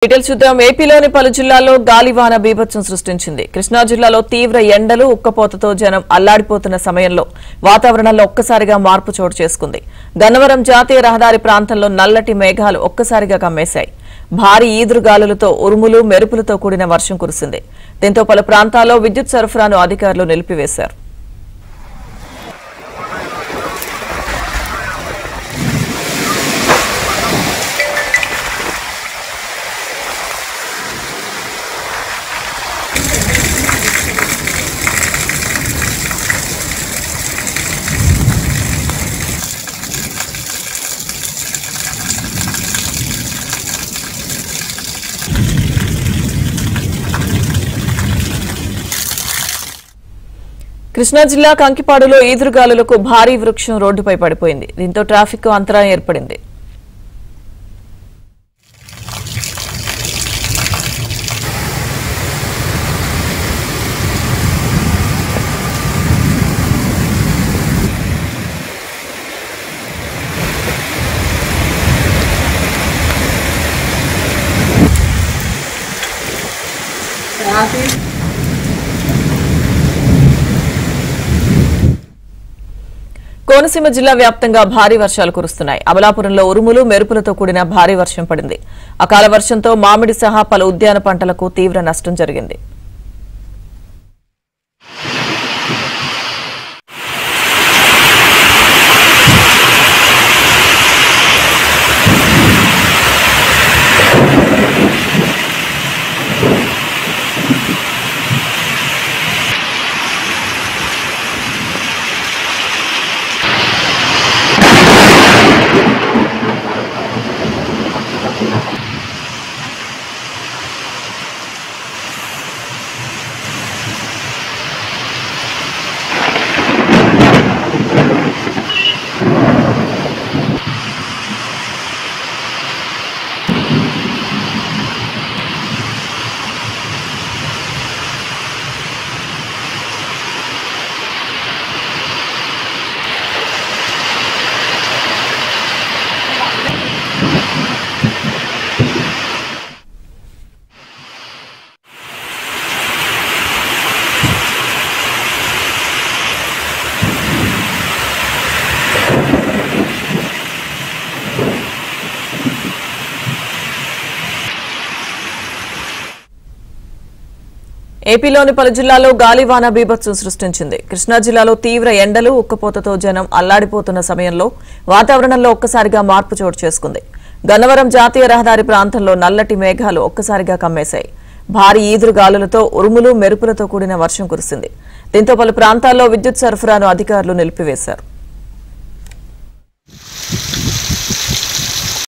Details చూద్దాం. ఏపీలోని పలు జిల్లాల్లో గాలివాన బీభత్సం సృష్టించింది. కృష్ణా జిల్లాలో తీవ్ర ఎండలు, ఉక్కపోతతో జనం అల్లాడిపోతున్న సమయంలో వాతావరణంలో ఒక్కసారిగా మార్పు చోటు చేసుకుంది. గన్నవరం జాతీయ రహదారి ప్రాంతంలో నల్లటి మేఘాలు ఒక్కసారిగా కమ్మేశాయి. భారీ ఈదురుగాలులతో ఉరుములు, మెరుపులతో కూడిన వర్షం కురిసింది. దీంతో పలు ప్రాంతాల్లో విద్యుత్ సరఫరాను అధికారులు నిలిపివేశారు. కృష్ణా జిల్లా కంకిపాడులో ఈదురుగాలులకు భారీ వృక్షం రోడ్డుపై పడిపోయింది. దీంతో ట్రాఫిక్ అంతరాయం ఏర్పడింది. కోనసీమ జిల్లా వ్యాప్తంగా భారీ వర్షాలు కురుస్తున్నాయి. అమలాపురంలో ఉరుములు, మెరుపులతో కూడిన భారీ వర్షం పడింది. అకాల వర్షంతో మామిడి సహా పలు ఉద్యాన పంటలకు తీవ్ర నష్టం జరిగింది. ఏపీలోని పలు జిల్లాల్లో గాలివాన బీభత్సం సృష్టించింది. కృష్ణా జిల్లాలో తీవ్ర ఎండలు, ఉక్కపోతతో జనం అల్లాడిపోతున్న సమయంలో వాతావరణంలో ఒక్కసారిగా మార్పు చోటు చేసుకుంది. గన్నవరం జాతీయ రహదారి ప్రాంతంలో నల్లటి మేఘాలు ఒక్కసారిగా కమ్మేశాయి. భారీ ఈదురుగాలులతో ఉరుములు, మెరుపులతో కూడిన వర్షం కురిసింది. దీంతో పలు ప్రాంతాల్లో విద్యుత్ సరఫరాను అధికారులు నిలిపివేశారు.